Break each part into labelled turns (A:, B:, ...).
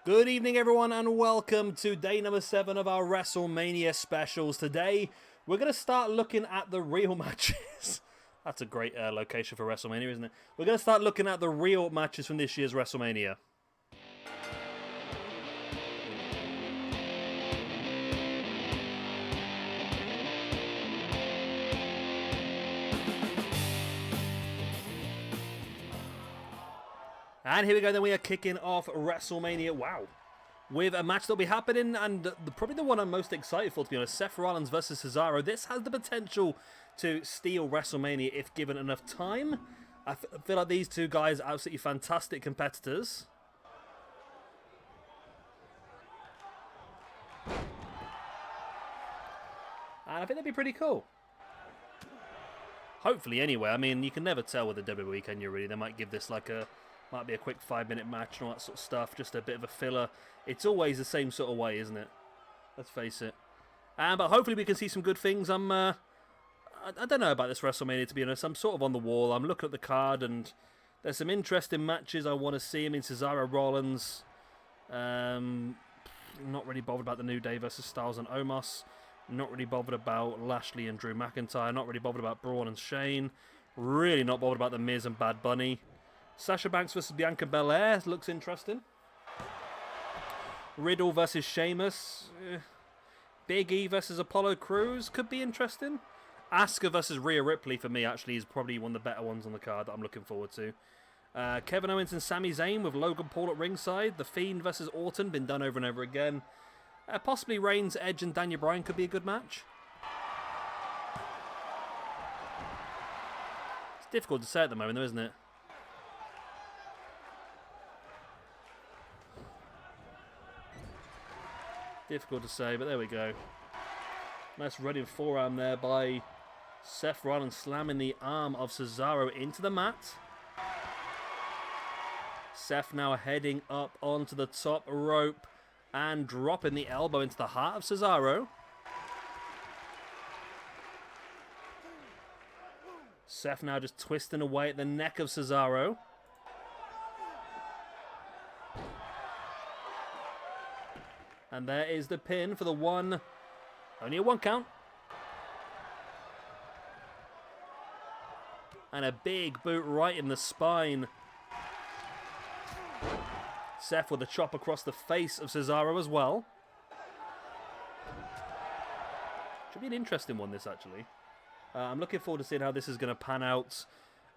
A: Good evening, everyone, and welcome to day number 7 of our WrestleMania specials. Today, we're going to start looking at the real matches. That's a great location for WrestleMania, isn't it? We're going to start looking at the real matches from this year's WrestleMania. And here we go, then we are kicking off WrestleMania, wow, with a match that will be happening, and probably the one I'm most excited for, to be honest, Seth Rollins versus Cesaro. This has the potential to steal WrestleMania if given enough time. I feel like these two guys are absolutely fantastic competitors. And I think that'd be pretty cool. Hopefully, anyway. I mean, you can never tell with the WWE, can you, really? They might give this like a... Might be a quick 5-minute match and all that sort of stuff. Just a bit of a filler. It's always the same sort of way, isn't it? Let's face it. But hopefully we can see some good things. I don't know about this WrestleMania, to be honest. I'm sort of on the wall. I'm looking at the card and there's some interesting matches I want to see. I mean, Cesaro, Rollins. Not really bothered about the New Day versus Styles and Omos. Not really bothered about Lashley and Drew McIntyre. Not really bothered about Braun and Shane. Really not bothered about The Miz and Bad Bunny. Sasha Banks versus Bianca Belair looks interesting. Riddle versus Sheamus. Big E versus Apollo Crews could be interesting. Asuka versus Rhea Ripley for me actually is probably one of the better ones on the card that I'm looking forward to. Kevin Owens and Sami Zayn with Logan Paul at ringside. The Fiend versus Orton, been done over and over again. Possibly Reigns, Edge and Daniel Bryan could be a good match. It's difficult to say at the moment though, isn't it? Difficult to say, but there we go. Nice running forearm there by Seth Rollins, slamming the arm of Cesaro into the mat. Seth now heading up onto the top rope and dropping the elbow into the heart of Cesaro. Seth now just twisting away at the neck of Cesaro. And there is the pin for the one. Only a 1 count. And a big boot right in the spine. Seth with a chop across the face of Cesaro as well. Should be an interesting one, this, actually. I'm looking forward to seeing how this is going to pan out.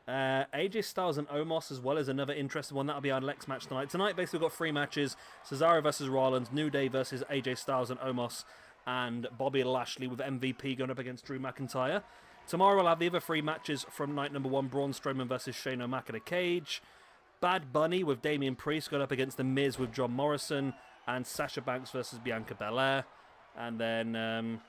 A: AJ Styles and Omos as well as another interesting one. That'll be our next match tonight. Tonight, basically, we've got 3 matches. Cesaro versus Rollins, New Day versus AJ Styles and Omos, and Bobby Lashley with MVP going up against Drew McIntyre. Tomorrow, we'll have the other 3 matches from night number 1. Braun Strowman versus Shane O'Mac in a cage. Bad Bunny with Damian Priest going up against The Miz with John Morrison. And Sasha Banks versus Bianca Belair. And then...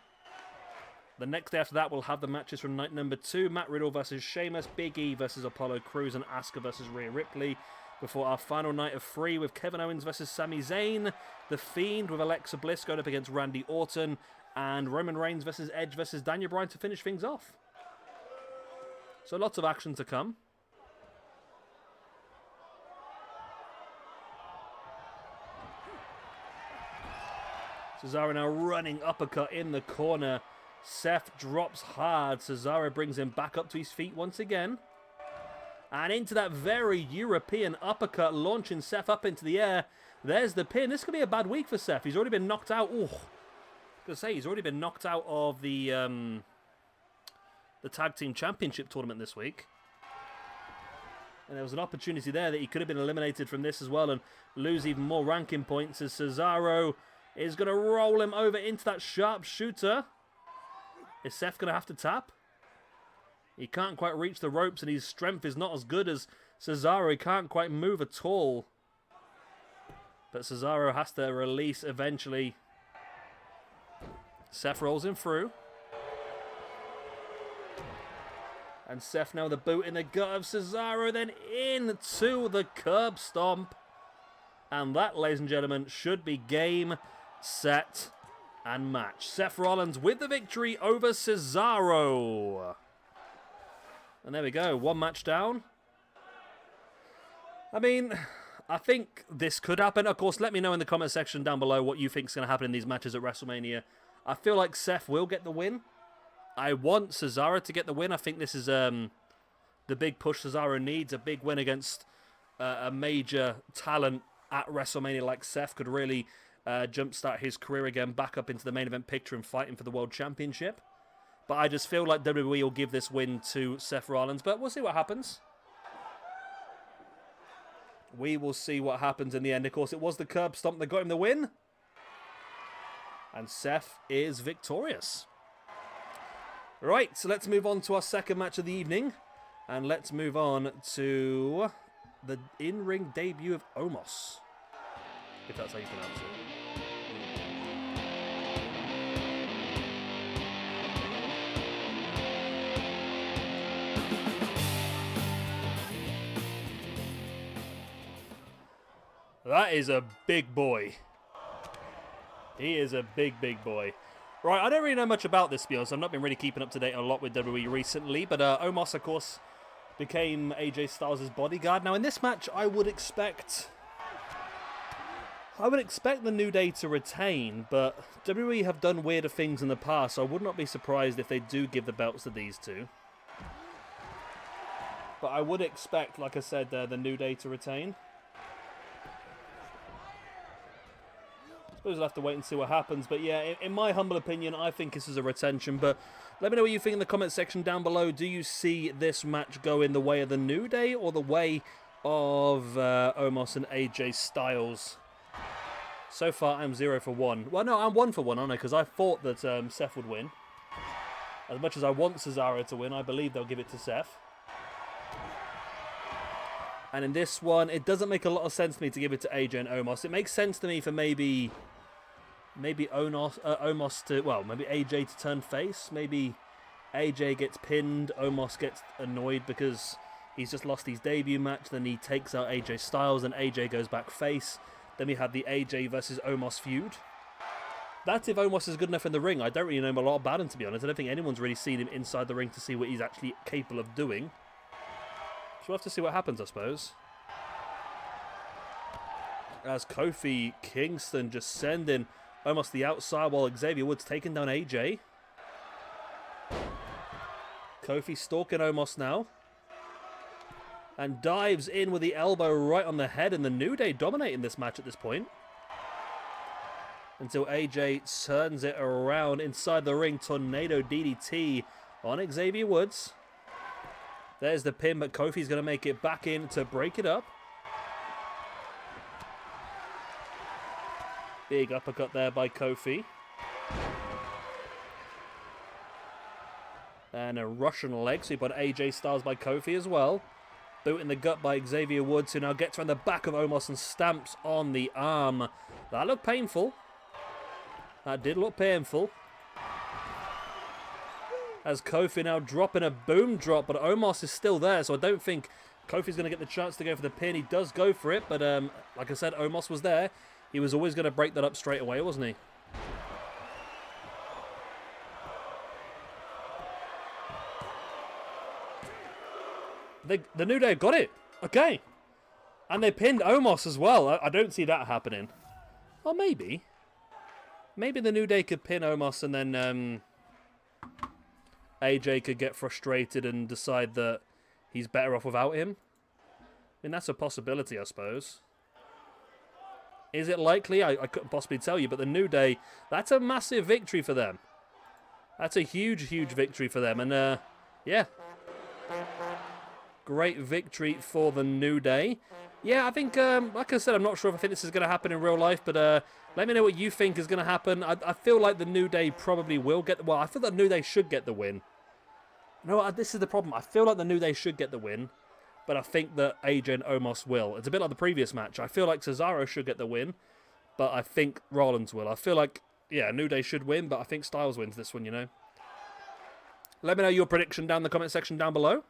A: the next day after that, we'll have the matches from night number 2. Matt Riddle versus Sheamus, Big E versus Apollo Crews, and Asuka versus Rhea Ripley. Before our final night of 3 with Kevin Owens versus Sami Zayn. The Fiend with Alexa Bliss going up against Randy Orton. And Roman Reigns versus Edge versus Daniel Bryan to finish things off. So lots of action to come. Cesaro now running uppercut in the corner. Seth drops hard. Cesaro brings him back up to his feet once again. And into that very European uppercut, launching Seth up into the air. There's the pin. This could be a bad week for Seth. He's already been knocked out. Oh, I was going to say, he's already been knocked out of the Tag Team Championship tournament this week. And there was an opportunity there that he could have been eliminated from this as well and lose even more ranking points as Cesaro is going to roll him over into that sharpshooter. Is Seth going to have to tap? He can't quite reach the ropes and his strength is not as good as Cesaro. He can't quite move at all. But Cesaro has to release eventually. Seth rolls him through. And Seth now with a boot in the gut of Cesaro, then into the curb stomp. And that, ladies and gentlemen, should be game, set, and match. Seth Rollins with the victory over Cesaro. And there we go, 1 match down. I mean, I think this could happen. Of course, let me know in the comment section down below what you think is going to happen in these matches at WrestleMania. I feel like Seth will get the win. I want Cesaro to get the win. I think this is the big push Cesaro needs. A big win against a major talent at WrestleMania like Seth could really jumpstart his career again, back up into the main event picture and fighting for the World Championship. But I just feel like WWE will give this win to Seth Rollins. But we'll see what happens. We will see what happens in the end. Of course, it was the curb stomp that got him the win. And Seth is victorious. Right, so let's move on to our second match of the evening. And let's move on to the in-ring debut of Omos. If that's how you pronounce it. That is a big boy. He is a big, big boy. Right, I don't really know much about this, to be honest. I've not been really keeping up to date a lot with WWE recently. But Omos, of course, became AJ Styles' bodyguard. Now, in this match, I would expect the New Day to retain. But WWE have done weirder things in the past, so I would not be surprised if they do give the belts to these two. But I would expect, like I said, the New Day to retain. I suppose we'll have to wait and see what happens. But yeah, in my humble opinion, I think this is a retention. But let me know what you think in the comment section down below. Do you see this match go in the way of the New Day or the way of Omos and AJ Styles? So far, I'm 0 for 1. Well, no, I'm 1 for 1, aren't I? Because I thought that Seth would win. As much as I want Cesaro to win, I believe they'll give it to Seth. And in this one, it doesn't make a lot of sense to me to give it to AJ and Omos. It makes sense to me for maybe Omos to, well, maybe AJ to turn face. Maybe AJ gets pinned, Omos gets annoyed because he's just lost his debut match. Then he takes out AJ Styles and AJ goes back face. Then we had the AJ versus Omos feud. That's if Omos is good enough in the ring. I don't really know a lot about him, to be honest. I don't think anyone's really seen him inside the ring to see what he's actually capable of doing. So we'll have to see what happens, I suppose. As Kofi Kingston just sending Omos the outside while Xavier Woods taking down AJ. Kofi stalking Omos now. And dives in with the elbow right on the head. And the New Day dominating this match at this point. Until AJ turns it around inside the ring. Tornado DDT on Xavier Woods. There's the pin, but Kofi's going to make it back in to break it up. Big uppercut there by Kofi. And a Russian leg sweep on AJ Styles by Kofi as well. Boot in the gut by Xavier Woods, who now gets around the back of Omos and stamps on the arm. That looked painful. That did look painful. As Kofi now dropping a boom drop, but Omos is still there, so I don't think Kofi's going to get the chance to go for the pin. He does go for it, but like I said, Omos was there. He was always going to break that up straight away, wasn't he? The New Day got it. Okay. And they pinned Omos as well. I don't see that happening. Or maybe. Maybe the New Day could pin Omos and then AJ could get frustrated and decide that he's better off without him. I mean, that's a possibility, I suppose. Is it likely? I couldn't possibly tell you, but the New Day, that's a massive victory for them. That's a huge, huge victory for them. And, yeah. Great victory for the New Day. Yeah, I think, like I said, I'm not sure if I think this is going to happen in real life, but let me know what you think is going to happen. I feel like the New Day probably will get... Well, I feel that the New Day should get the win. No, this is the problem. I feel like the New Day should get the win, but I think that AJ and Omos will. It's a bit like the previous match. I feel like Cesaro should get the win, but I think Rollins will. I feel like, yeah, New Day should win, but I think Styles wins this one, you know. Let me know your prediction down in the comment section down below.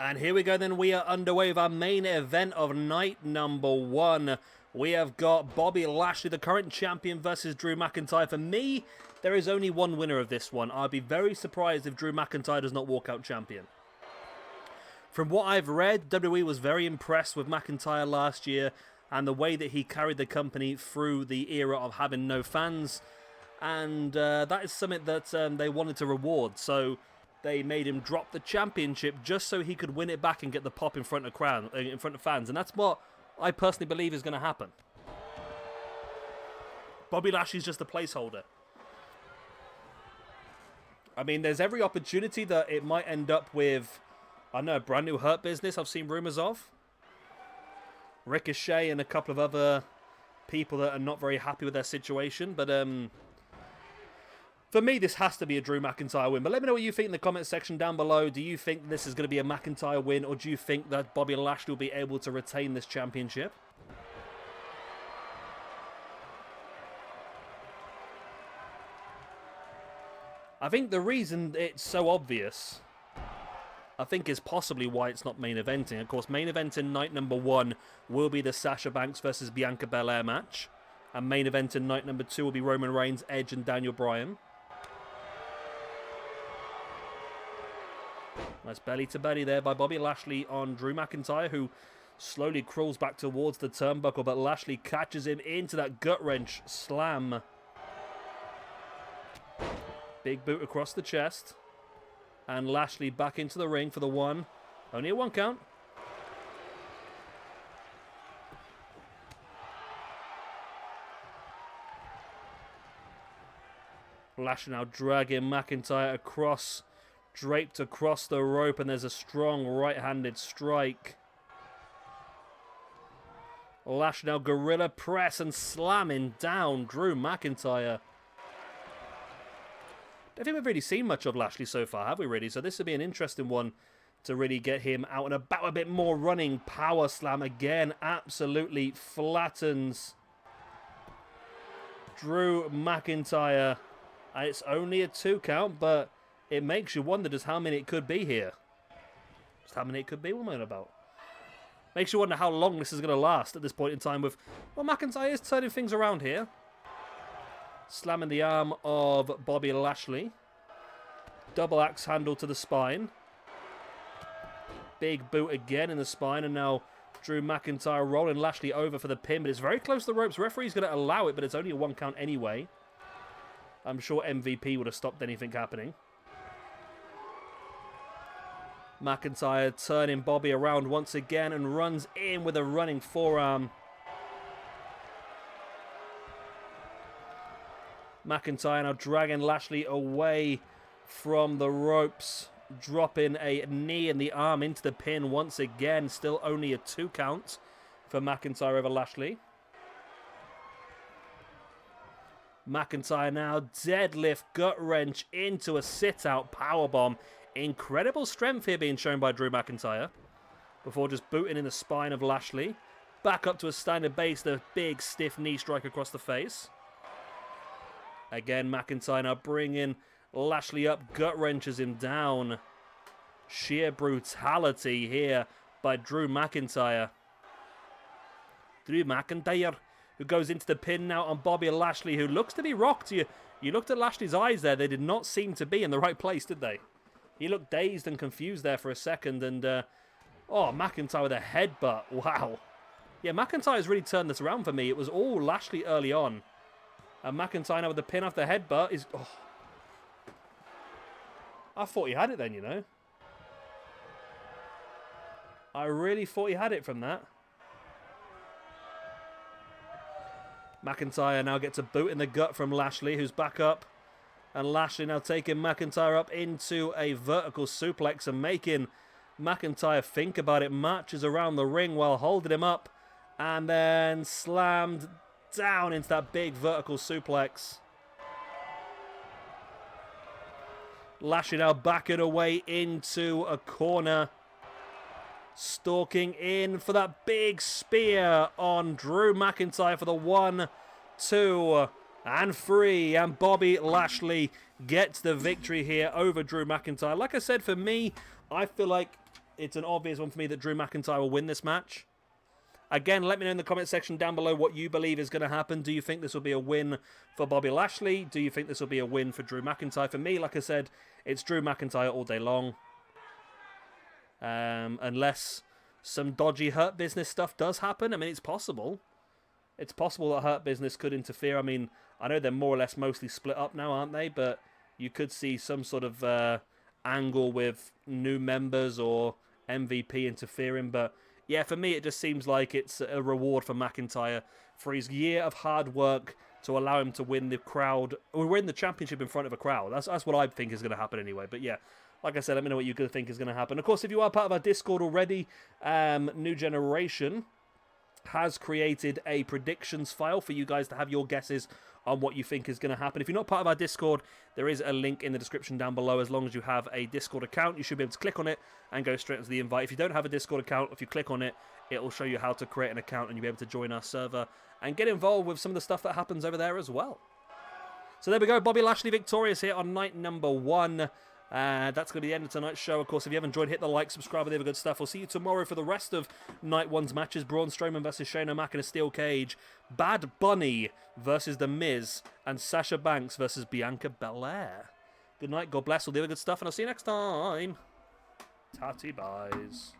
A: And here we go then, we are underway with our main event of night number 1. we have got Bobby Lashley, the current champion, versus Drew McIntyre. For me, there is only one winner of this one. I'd be very surprised if Drew McIntyre does not walk out champion. From what I've read, WWE was very impressed with McIntyre last year and the way that he carried the company through the era of having no fans. And that is something that they wanted to reward. So they made him drop the championship just so he could win it back and get the pop in front of fans. And that's what I personally believe is going to happen. Bobby Lashley's just a placeholder. I mean, there's every opportunity that it might end up with, I know, a brand new Hurt Business I've seen rumors of. Ricochet and a couple of other people that are not very happy with their situation. But for me, this has to be a Drew McIntyre win. But let me know what you think in the comment section down below. Do you think this is going to be a McIntyre win, or do you think that Bobby Lashley will be able to retain this championship? I think the reason it's so obvious, I think, is possibly why it's not main eventing. Of course, main event in night number 1 will be the Sasha Banks versus Bianca Belair match. And main event in night number 2 will be Roman Reigns, Edge, and Daniel Bryan. Nice belly-to-belly there by Bobby Lashley on Drew McIntyre, who slowly crawls back towards the turnbuckle, but Lashley catches him into that gut-wrench slam. Big boot across the chest. And Lashley back into the ring for the 1. Only a 1 count. Lashley now dragging McIntyre across, draped across the rope, and there's a strong right-handed strike. Lashley now gorilla press and slamming down Drew McIntyre. I don't think we've really seen much of Lashley so far, have we really? So this would be an interesting one to really get him out and about a bit more. Running power slam again, absolutely flattens Drew McIntyre. It's only a 2 count, but it makes you wonder just how many it could be here. Just how many it could be, what am I on about? Makes you wonder how long this is going to last at this point in time with, well, McIntyre is turning things around here. Slamming the arm of Bobby Lashley. Double axe handle to the spine. Big boot again in the spine. And now Drew McIntyre rolling Lashley over for the pin. But it's very close to the ropes. Referee's going to allow it, but it's only a 1 count anyway. I'm sure MVP would have stopped anything happening. McIntyre turning Bobby around once again and runs in with a running forearm. McIntyre now dragging Lashley away from the ropes, dropping a knee and the arm into the pin once again. Still only a 2 count for McIntyre over Lashley. McIntyre now deadlift gut wrench into a sit-out powerbomb. Incredible strength here being shown by Drew McIntyre before just booting in the spine of Lashley. Back up to a standard base, the big stiff knee strike across the face. Again, McIntyre now bringing Lashley up, gut wrenches him down. Sheer brutality here by Drew McIntyre. Drew McIntyre, who goes into the pin now on Bobby Lashley, who looks to be rocked. You looked at Lashley's eyes there. They did not seem to be in the right place, did they? He looked dazed and confused there for a second. And, oh, McIntyre with a headbutt. Wow. Yeah, McIntyre's really turned this around for me. It was all Lashley early on. And McIntyre now with the pin off the headbutt is... Oh. I thought he had it then, you know. I really thought he had it from that. McIntyre now gets a boot in the gut from Lashley, who's back up. And Lashley now taking McIntyre up into a vertical suplex and making McIntyre think about it. Marches around the ring while holding him up. And then slammed down into that big vertical suplex. Lashley now backing away into a corner. Stalking in for that big spear on Drew McIntyre for the 1, 2, and 3. And Bobby Lashley gets the victory here over Drew McIntyre. Like I said, for me, I feel like it's an obvious one for me that Drew McIntyre will win this match. Again, let me know in the comment section down below what you believe is going to happen. Do you think this will be a win for Bobby Lashley? Do you think this will be a win for Drew McIntyre? For me, like I said, it's Drew McIntyre all day long. Unless some dodgy Hurt Business stuff does happen. I mean, it's possible. It's possible that Hurt Business could interfere. I mean, I know they're more or less mostly split up now, aren't they? But you could see some sort of angle with new members or MVP interfering. But yeah, for me, it just seems like it's a reward for McIntyre for his year of hard work to allow him to win the crowd, or win the championship in front of a crowd. That's what I think is going to happen anyway. But yeah, like I said, let me know what you think is going to happen. Of course, if you are part of our Discord already, New Generation has created a predictions file for you guys to have your guesses on what you think is going to happen. If you're not part of our Discord, there is a link in the description down below. As long as you have a Discord account, you should be able to click on it and go straight into the invite. If you don't have a Discord account, if you click on it, it will show you how to create an account and you'll be able to join our server and get involved with some of the stuff that happens over there as well. So there we go. Bobby Lashley victorious here on night number 1. That's going to be the end of tonight's show. Of course, if you haven't enjoyed, hit the like, subscribe, and the other good stuff. We'll see you tomorrow for the rest of night 1's matches. Braun Strowman versus Shane O'Mac in a steel cage. Bad Bunny versus The Miz. And Sasha Banks versus Bianca Belair. Good night, God bless, all the other good stuff, and I'll see you next time. Tatty buys.